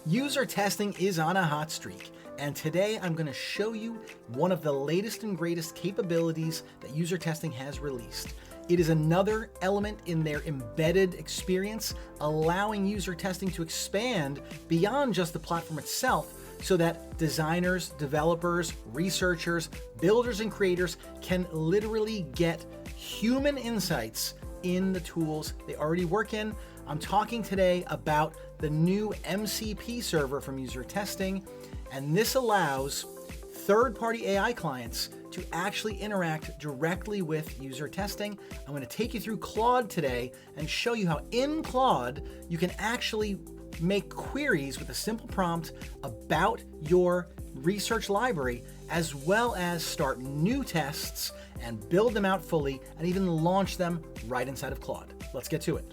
User testing is on a hot streak, and today I'm going to show you one of the latest and greatest capabilities that user testing has released. It is another element in their embedded experience, allowing user testing to expand beyond just the platform itself so that designers, developers, researchers, builders, and creators can literally get human insights in the tools they already work in. I'm talking today about the new MCP server from user testing, and this allows third-party AI clients to actually interact directly with user testing. I'm going to take you through Claude today and show you how in Claude you can actually make queries with a simple prompt about your research library, as well as start new tests and build them out fully and even launch them right inside of Claude. Let's get to it.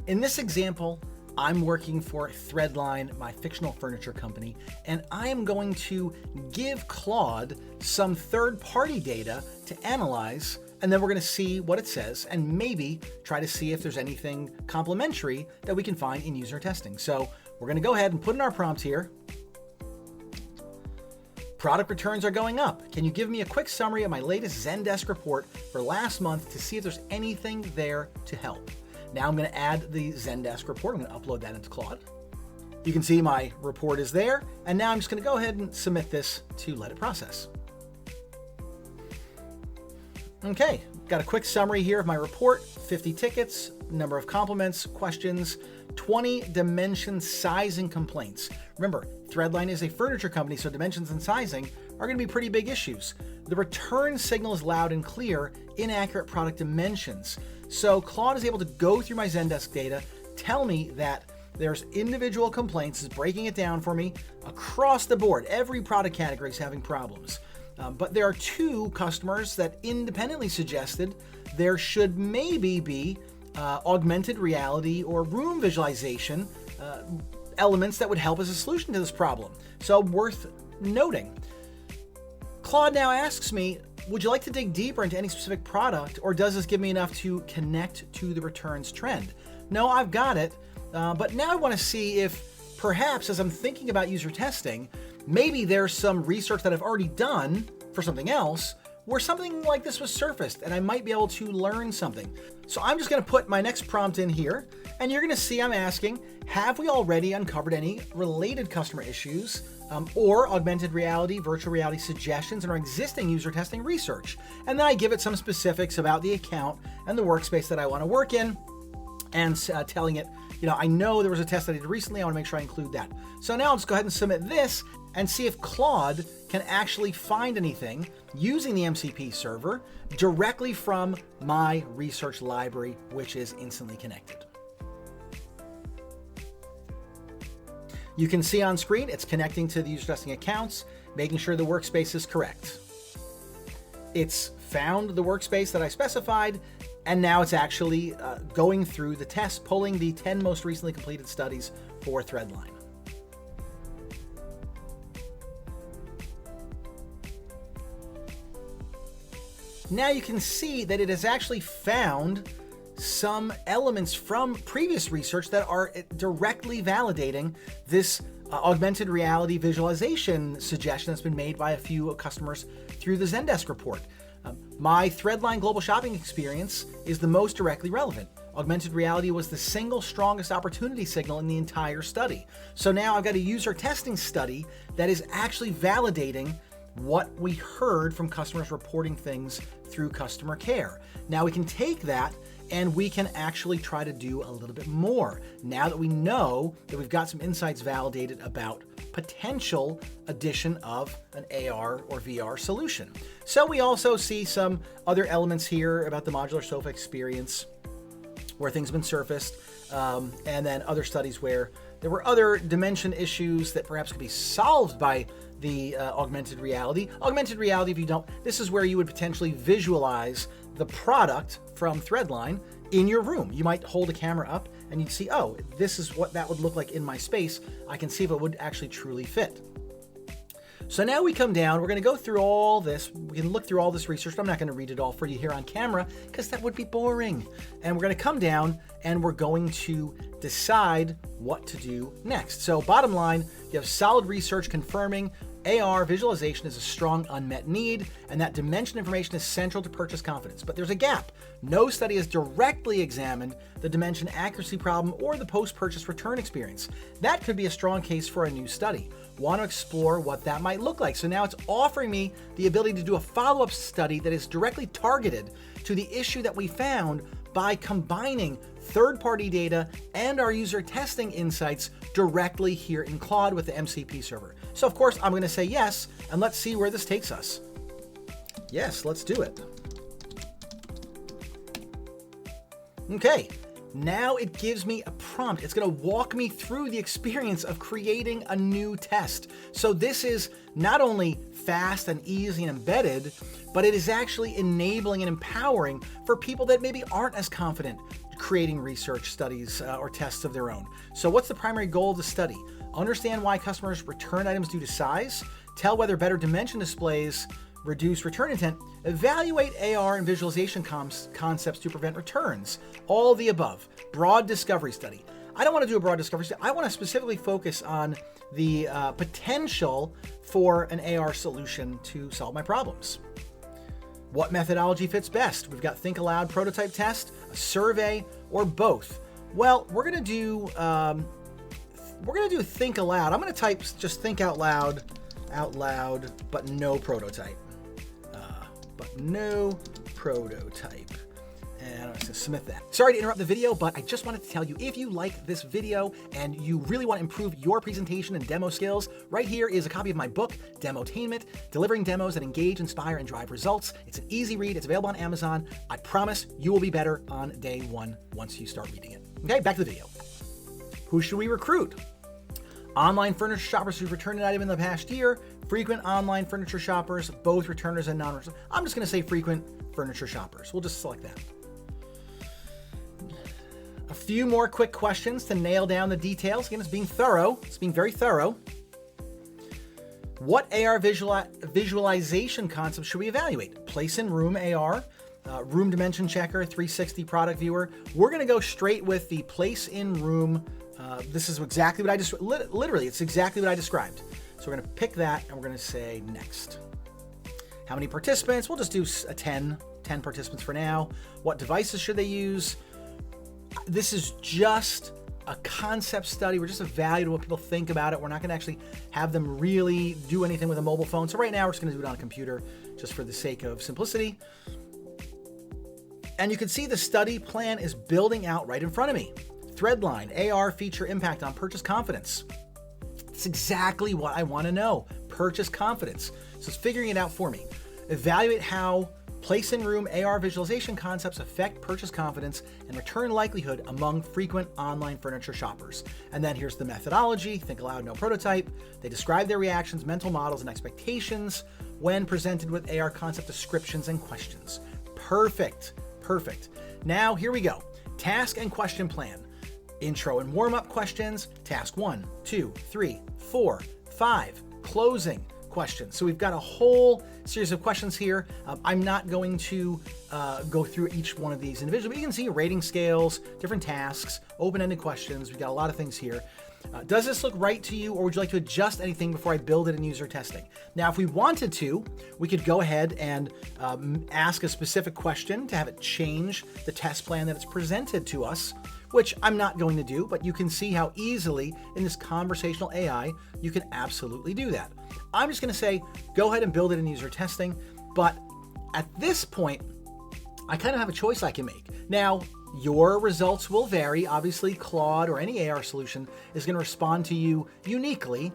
In this example, I'm working for Threadline, my fictional furniture company, and I am going to give Claude some third-party data to analyze, and then we're going to see what it says and maybe try to see if there's anything complementary that we can find in user testing. So we're going to go ahead and put in our prompt here. Product returns are going up. Can you give me a quick summary of my latest Zendesk report for last month to see if there's anything there to help? Now I'm going to add the Zendesk report. I'm going to upload that into Claude. You can see my report is there. And now I'm just going to go ahead and submit this to let it process. Okay, got a quick summary here of my report. 50 tickets, number of compliments, questions, 20 dimension sizing complaints. Remember, Threadline is a furniture company, so dimensions and sizing are going to be pretty big issues. The return signal is loud and clear, inaccurate product dimensions. So Claude is able to go through my Zendesk data, tell me that there's individual complaints, is breaking it down for me across the board. Every product category is having problems. But there are two customers that independently suggested there should maybe be augmented reality or room visualization elements that would help as a solution to this problem. So worth noting. Claude now asks me, would you like to dig deeper into any specific product, or does this give me enough to connect to the returns trend? No, I've got it, but now I want to see if perhaps as I'm thinking about user testing, maybe there's some research that I've already done for something else where something like this was surfaced and I might be able to learn something. So I'm just going to put my next prompt in here, and you're going to see I'm asking, have we already uncovered any related customer issues or augmented reality, virtual reality suggestions in our existing user testing research? And then I give it some specifics about the account and the workspace that I want to work in, and telling it, I know there was a test I did recently, I want to make sure I include that. So now I'll just go ahead and submit this and see if Claude can actually find anything using the MCP server directly from my research library, which is instantly connected. You can see on screen, it's connecting to the user testing accounts, making sure the workspace is correct. It's found the workspace that I specified, and now it's actually going through the test, pulling the 10 most recently completed studies for Threadline. Now you can see that it has actually found some elements from previous research that are directly validating this augmented reality visualization suggestion that's been made by a few customers through the Zendesk report. My Threadline global shopping experience is the most directly relevant. Augmented reality was the single strongest opportunity signal in the entire study. So now I've got a user testing study that is actually validating what we heard from customers reporting things through customer care. Now we can take that and we can actually try to do a little bit more. Now that we know that we've got some insights validated about potential addition of an AR or VR solution. So we also see some other elements here about the modular sofa experience where things have been surfaced, and then other studies where there were other dimension issues that perhaps could be solved by the augmented reality. Augmented reality, if you don't, this is where you would potentially visualize the product from Threadline in your room. You might hold a camera up and you'd see, oh, this is what that would look like in my space. I can see if it would actually truly fit. So now we come down, we're going to go through all this. We can look through all this research, but I'm not going to read it all for you here on camera because that would be boring. And we're going to come down and we're going to decide what to do next. So bottom line, you have solid research confirming AR visualization is a strong unmet need, and that dimension information is central to purchase confidence. But there's a gap. No study has directly examined the dimension accuracy problem or the post-purchase return experience. That could be a strong case for a new study. Want to explore what that might look like. So now it's offering me the ability to do a follow-up study that is directly targeted to the issue that we found by combining third-party data and our user testing insights directly here in Claude with the MCP server. So of course, I'm going to say yes, and let's see where this takes us. Yes, let's do it. Okay, now it gives me a prompt. It's going to walk me through the experience of creating a new test. So this is not only fast and easy and embedded, but it is actually enabling and empowering for people that maybe aren't as confident creating research studies or tests of their own. So what's the primary goal of the study? Understand why customers return items due to size, tell whether better dimension displays reduce return intent, evaluate AR and visualization concepts to prevent returns. All of the above. Broad discovery study. I don't want to do a broad discovery study. I want to specifically focus on the potential for an AR solution to solve my problems. What methodology fits best? We've got think aloud, prototype test, a survey, or both. Well, we're gonna do think aloud. I'm gonna type just think out loud, but no prototype. And I'm just gonna submit that. Sorry to interrupt the video, but I just wanted to tell you, if you like this video and you really want to improve your presentation and demo skills, right here is a copy of my book, Demotainment, Delivering Demos that Engage, Inspire, and Drive Results. It's an easy read. It's available on Amazon. I promise you will be better on day one once you start reading it. Okay, back to the video. Who should we recruit? Online furniture shoppers who've returned an item in the past year, frequent online furniture shoppers, both returners and non-returners. I'm just gonna say frequent furniture shoppers. We'll just select that. A few more quick questions to nail down the details. Again, it's being thorough. It's being very thorough. What AR visualization concepts should we evaluate? Place in room AR, room dimension checker, 360 product viewer. We're going to go straight with the place in room. This is exactly what I just, literally, it's exactly what I described. So we're going to pick that and we're going to say next. How many participants? We'll just do a 10 participants for now. What devices should they use? This is just a concept study. We're just evaluating what people think about it. We're not going to actually have them really do anything with a mobile phone. So right now we're just going to do it on a computer just for the sake of simplicity. And you can see the study plan is building out right in front of me. Threadline, AR feature impact on purchase confidence. It's exactly what I want to know. Purchase confidence. So it's figuring it out for me. Evaluate how place in room AR visualization concepts affect purchase confidence and return likelihood among frequent online furniture shoppers. And then here's the methodology, think aloud, no prototype. They describe their reactions, mental models, and expectations when presented with AR concept descriptions and questions. Perfect, perfect. Now here we go. Task and question plan. Intro and warm-up questions, task 1, 2, 3, 4, 5, closing questions. So we've got a whole series of questions here. I'm not going to go through each one of these individually, but you can see rating scales, different tasks, open-ended questions. We've got a lot of things here. Does this look right to you, or would you like to adjust anything before I build it in user testing? Now, if we wanted to, we could go ahead and ask a specific question to have it change the test plan that it's presented to us, which I'm not going to do, but you can see how easily in this conversational AI, you can absolutely do that. I'm just going to say, go ahead and build it in user testing. But at this point, I kind of have a choice I can make. Now, your results will vary. Obviously, Claude or any AR solution is going to respond to you uniquely.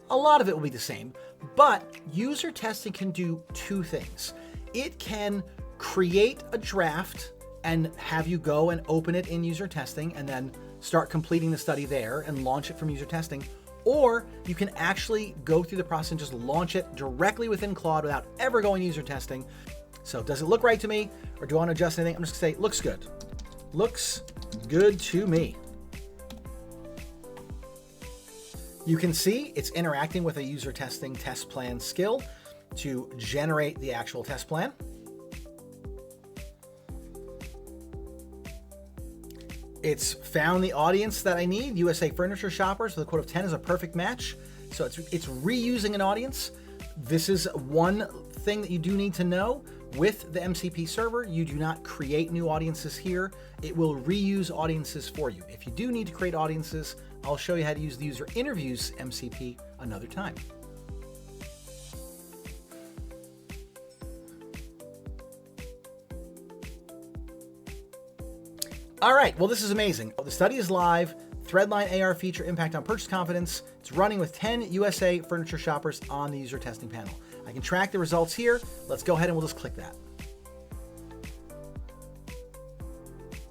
A lot of it will be the same, but user testing can do two things. It can create a draft and have you go and open it in user testing and then start completing the study there and launch it from user testing. Or you can actually go through the process and just launch it directly within Claude without ever going to user testing. So does it look right to me, or do I want to adjust anything? I'm just gonna say, looks good. Looks good to me. You can see it's interacting with a user testing test plan skill to generate the actual test plan. It's found the audience that I need, USA furniture shoppers, with a quote of 10 is a perfect match. So it's reusing an audience. This is one thing that you do need to know. With the MCP server, you do not create new audiences here. It will reuse audiences for you. If you do need to create audiences, I'll show you how to use the user interviews MCP another time. All right, well, this is amazing. The study is live. Threadline AR feature impact on purchase confidence. It's running with 10 USA furniture shoppers on the user testing panel. I can track the results here. Let's go ahead and we'll just click that.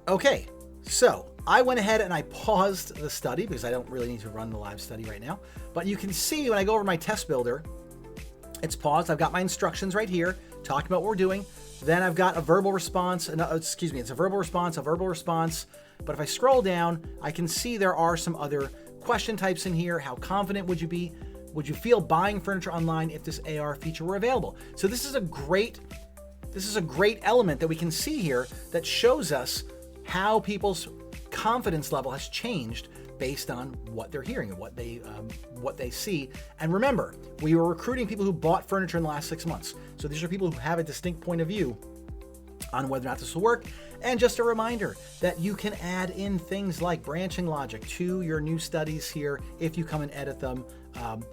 Okay, so I went ahead and I paused the study because I don't really need to run the live study right now. But you can see when I go over my test builder, it's paused. I've got my instructions right here, talking about what we're doing. Then I've got a verbal response, it's a verbal response. But if I scroll down, I can see there are some other question types in here. How confident would you be? Would you feel buying furniture online if this AR feature were available? So this is a great element that we can see here that shows us how people's confidence level has changed based on what they're hearing and what they see. And remember, we were recruiting people who bought furniture in the last 6 months. So these are people who have a distinct point of view on whether or not this will work. And just a reminder that you can add in things like branching logic to your new studies here if you come and edit them.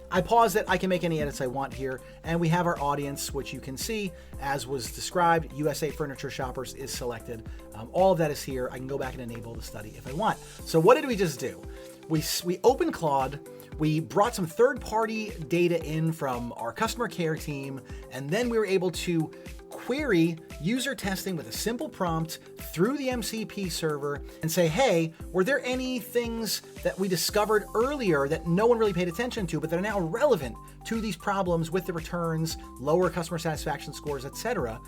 I paused it. I can make any edits I want here. And we have our audience, which you can see as was described. USA furniture shoppers is selected. All of that is here. I can go back and enable the study if I want. So what did we just do? We opened Claude. We brought some third-party data in from our customer care team, and then we were able to query user testing with a simple prompt through the MCP server and say, hey, were there any things that we discovered earlier that no one really paid attention to, but that are now relevant to these problems with the returns, lower customer satisfaction scores, etc.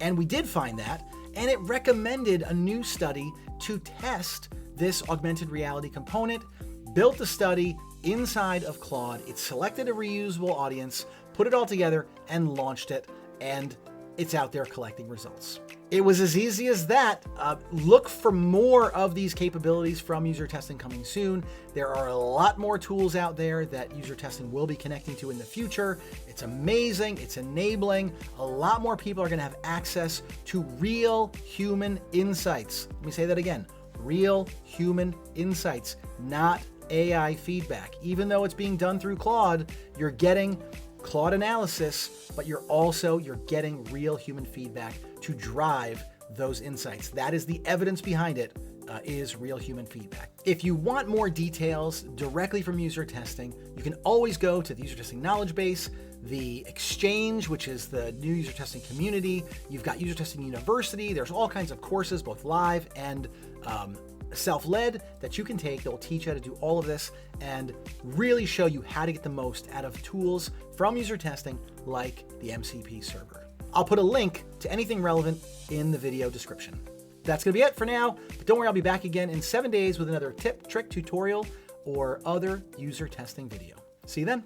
And we did find that, and it recommended a new study to test this augmented reality component, built the study inside of Claude. It selected a reusable audience, put it all together, and launched it, and it's out there collecting results. It was as easy as that. Look for more of these capabilities from user testing coming soon. There are a lot more tools out there that user testing will be connecting to in the future. It's amazing. It's enabling. A lot more people are going to have access to real human insights. Let me say that again. Real human insights, not AI feedback. Even though it's being done through Claude, you're getting Claude analysis, but you're getting real human feedback to drive those insights. That is the evidence behind it, is real human feedback. If you want more details directly from user testing, you can always go to the user testing knowledge base, the exchange, which is the new user testing community. You've got user testing university. There's all kinds of courses, both live and self-led, that you can take that will teach you how to do all of this and really show you how to get the most out of tools from user testing like the MCP server. I'll put a link to anything relevant in the video description. That's gonna be it for now, but don't worry, I'll be back again in 7 days with another tip, trick, tutorial, or other user testing video. See you then.